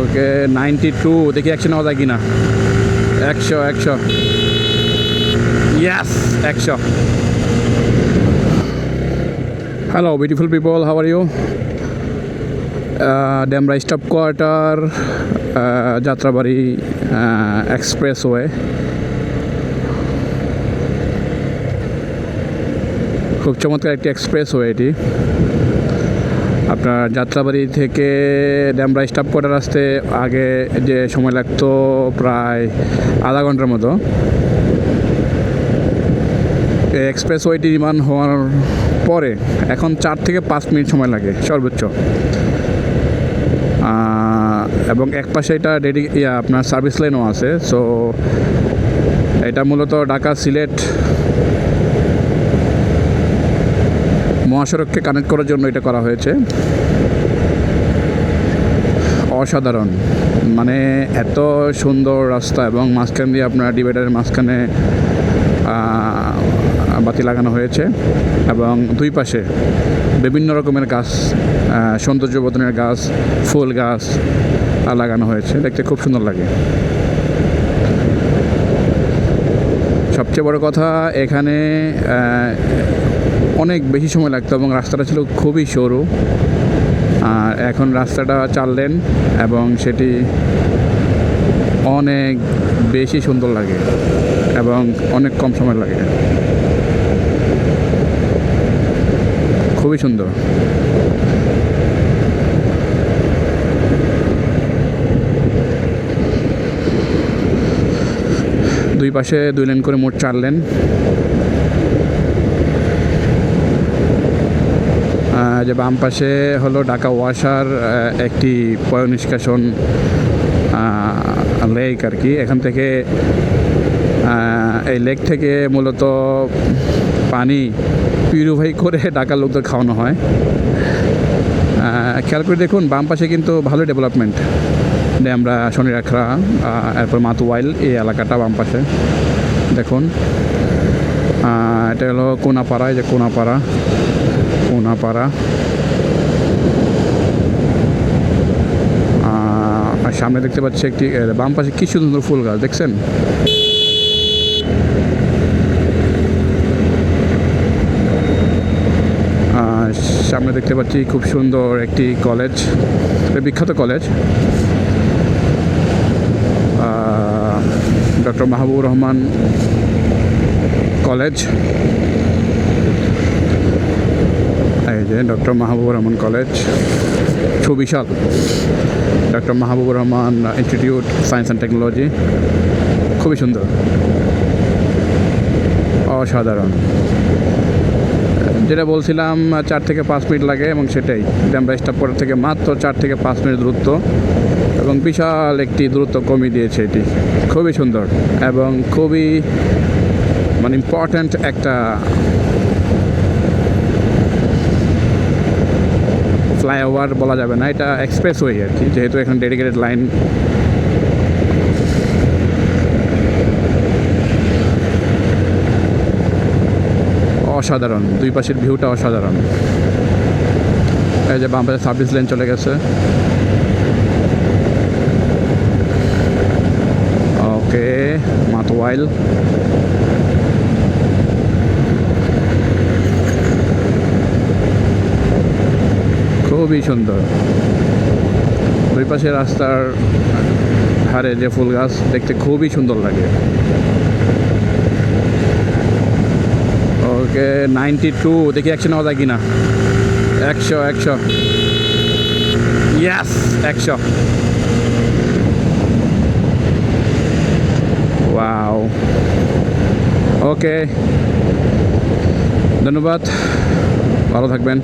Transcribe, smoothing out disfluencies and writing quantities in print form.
ওকে 92 দেখি অ্যাকশন নেওয়া যায় কিনা 100 yes 100 hello beautiful people how are you Demra staff quarter Jatrabari expressway খুব চমৎকার একটি এক্সপ্রেসওয়ে এটি আপনার যাত্রাবাড়ি থেকে ডেমরা স্টপ কোয়ার্টার আসতে আগে যে সময় লাগতো প্রায় আধা ঘন্টার মতো এই এক্সপ্রেসওয়েটি নির্মাণ হওয়ার পরে এখন 4 থেকে 5 মিনিট সময় লাগে সর্বোচ্চ এবং এক পাশে এটা আপনার সার্ভিস লাইনও আছে সো এটা মূলত ঢাকা সিলেট মহাসড়ককে কানেক্ট করার জন্য এটা করা হয়েছে অসাধারণ মানে এত সুন্দর রাস্তা এবং মাঝখান দিয়ে আপনার ডিভাইডারের মাঝখানে বাতি লাগানো হয়েছে এবং দুই পাশে বিভিন্ন রকমের গাছ সৌন্দর্যবর্ধনের গাছ ফুল গাছ লাগানো হয়েছে দেখতে খুব সুন্দর লাগে সবচেয়ে বড় কথা এখানে অনেক বেশি সময় লাগতো এবং রাস্তাটা ছিল খুবই সরু আর এখন রাস্তাটা 4 লেন এবং সেটি অনেক বেশি সুন্দর লাগে এবং অনেক কম সময় লাগে খুবই সুন্দর দুই পাশে 2 লেন করে মোট 4 লেন যে বাম পাশে হলো ঢাকা ওয়াসার একটি পয় নিষ্কাশন লেক আর কি এখান থেকে এই লেক থেকে মূলত পানি পিউরিফাই করে ঢাকার লোকদের খাওয়ানো হয় খেয়াল করে দেখুন বাম পাশে কিন্তু ভালো ডেভেলপমেন্ট আমরা শনি রাখরা এরপর মাতুয়াইল এই এলাকাটা বাম পাশে দেখুন এটা হলো কোনাপাড়া এই যে কোনাপাড়া আর সামনে দেখতে পাচ্ছি একটি বাম পাশে কি সুন্দর ফুল গাছ দেখছেন সামনে দেখতে পাচ্ছি খুব সুন্দর একটি কলেজ বিখ্যাত college doctor Mahbubur Rahman college এই যে ডক্টর মাহবুবুর রহমান কলেজ সুবিশাল doctor Mahbubur Rahman institute science and technology খুবই সুন্দর অসাধারণ যেটা বলছিলাম 4 থেকে 5 মিনিট লাগে এবং সেটাই ডেমরা স্টপ কোয়ার্টার থেকে মাত্র 4 থেকে 5 মিনিট দূরত্ব এবং বিশাল একটি দূরত্ব কমিয়ে দিয়েছে এটি খুবই সুন্দর এবং খুবই মানে ইম্পর্ট্যান্ট একটা ফ্লাইওভার বলা যাবে না এটা এক্সপ্রেসওয়ে আর কি যেহেতু এখানে ডেডিকেটেড লাইন অসাধারণ দুই পাশের ভিউটা অসাধারণ এই যে বাম পাশে সার্ভিস লাইন চলে গেছে ওকে মাতুয়াইল খুবই সুন্দর দুই পাশে রাস্তার ধারে যে ফুল গাছ দেখতে খুবই সুন্দর লাগে ওকে 92 দেখি অ্যাকশন নেওয়া যায় কিনা 100 ইয়াস 100 ওয়াও ওকে ধন্যবাদ ভালো থাকবেন